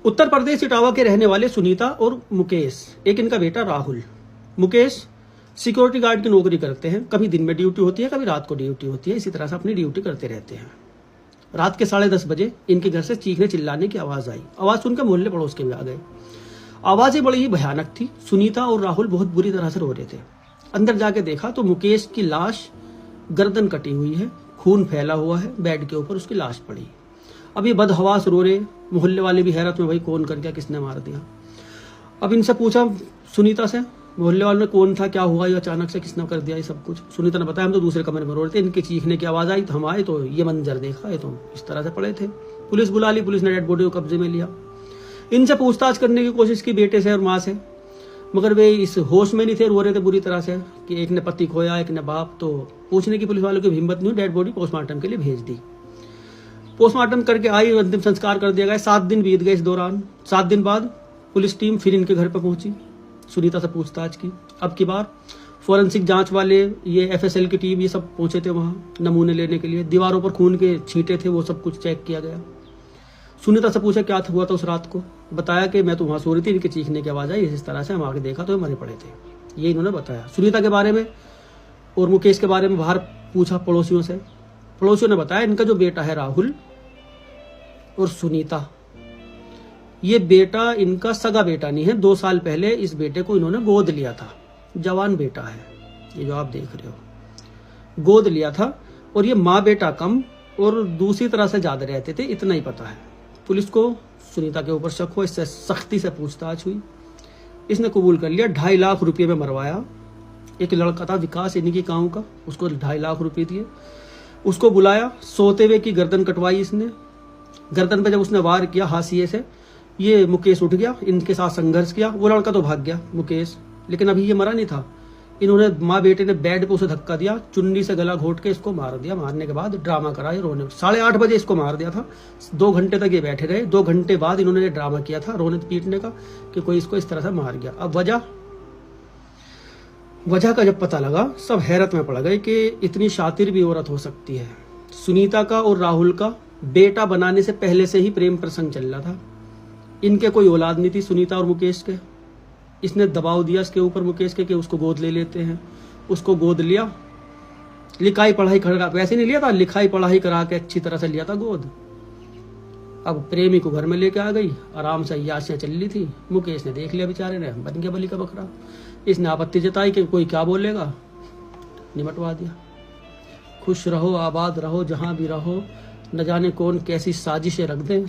उत्तर प्रदेश इटावा के रहने वाले सुनीता और मुकेश, एक इनका बेटा राहुल। मुकेश सिक्योरिटी गार्ड की नौकरी करते हैं, कभी दिन में ड्यूटी होती है, कभी रात को ड्यूटी होती है, इसी तरह से अपनी ड्यूटी करते रहते हैं। रात के 10:30 बजे इनके घर से चीखने चिल्लाने की आवाज आई। आवाज सुनकर मोहल्ले पड़ोस के भी आ गए। आवाजें बड़ी ही भयानक थी। सुनीता और राहुल बहुत बुरी तरह से रो रहे थे। अंदर जाके देखा तो मुकेश की लाश गर्दन कटी हुई है, खून फैला हुआ है, बेड के ऊपर उसकी लाश पड़ी। अब ये बदहवास रो रहे, मोहल्ले वाले भी हैरत में, भाई कौन कर गया, किसने मार दिया। अब इनसे पूछा सुनीता से, मोहल्ले वालों ने कौन था, क्या हुआ, ये अचानक से किसने कर दिया ये सब कुछ। सुनीता ने बताया हम तो दूसरे कमरे में रो रहे थे, इनके चीखने की आवाज आई तो हम आए तो ये मंजर देखा, ये तो इस तरह से पड़े थे। पुलिस बुला ली, पुलिस ने डेड बॉडी को कब्जे में लिया। इनसे पूछताछ करने की कोशिश की बेटे से और माँ से, मगर वे इस होश में नहीं थे, रो रहे थे बुरी तरह से कि एक ने पति खोया, एक ने बाप। तो पूछने की पुलिस वालों की हिम्मत नहीं हुई, डेड बॉडी पोस्टमार्टम के लिए भेज दी। पोस्टमार्टम करके आई, अंतिम संस्कार कर दिया गया। 7 दिन बीत गए इस दौरान। 7 दिन बाद पुलिस टीम फिर इनके घर पर पहुंची, सुनीता से पूछताछ की। अब की बार फोरेंसिक जांच वाले, ये FSL की टीम, ये सब पहुंचे थे वहां नमूने लेने के लिए। दीवारों पर खून के छींटे थे, वो सब कुछ चेक किया गया। सुनीता से पूछा क्या हुआ था उस रात को। बताया कि मैं तो वहां सो रही थी, इनके चीखने की आवाज आई, इस तरह से हम आगे देखा तो मरे पड़े थे। ये इन्होंने बताया। सुनीता के बारे में और मुकेश के बारे में बाहर पूछा पड़ोसियों से। पड़ोसियों ने बताया इनका जो बेटा है राहुल और सुनीता, ये बेटा इनका सगा बेटा नहीं है। 2 साल पहले इस बेटे को इन्होंने गोद लिया था। जवान बेटा है ये जो आप देख रहे हो, गोद लिया था। और ये माँ बेटा कम और दूसरी तरह से ज्यादा रहते थे, इतना ही पता है। पुलिस को सुनीता के ऊपर शक हुआ, इससे सख्ती से पूछताछ हुई। इसने कबूल कर लिया, 2.5 लाख रुपये में मरवाया। एक लड़का था विकास इन्हीं के गाँव का, उसको 2.5 लाख रुपये दिए। उसको बुलाया, सोते हुए की गर्दन कटवाई इसने। गर्दन पे जब उसने वार किया हाशिए से, ये मुकेश उठ गया, इनके साथ संघर्ष किया। वो लड़का तो भाग गया मुकेश, लेकिन अभी ये मरा नहीं था। इन्होंने माँ बेटे ने बेड पे उसे धक्का दिया, चुन्नी से गला घोट के इसको मार दिया। मारने के बाद ड्रामा करा ये रोने। 8:30 बजे इसको मार दिया था। 2 घंटे तक ये बैठे रहे। 2 घंटे बाद इन्होंने ड्रामा किया था रोने पीटने का कि कोई इसको इस तरह से मार गया। अब वजह का जब पता लगा, सब हैरत में पड़ गए कि इतनी शातिर भी औरत हो सकती है। सुनीता का और राहुल का बेटा बनाने से पहले से ही प्रेम प्रसंग चल रहा था। इनके कोई औलाद नहीं थी सुनीता और मुकेश के। इसने दबाव दिया इसके ऊपर मुकेश के कि उसको गोद ले लेते हैं। उसको गोद लिया, लिखाई पढ़ाई करा, वैसे नहीं लिया था, लिखाई पढ़ाई करा के अच्छी तरह से लिया था गोद। अब प्रेमी को घर में लेके आ गई, आराम से अय्याशियां चल रही थी। मुकेश ने देख लिया, बेचारे ने, बन गया बलि का बकरा। इसने आपत्ति जताई कि कोई क्या बोलेगा, निमटवा दिया। खुश रहो, आबाद रहो, जहां भी रहो, न जाने कौन कैसी साजिशें रख दें।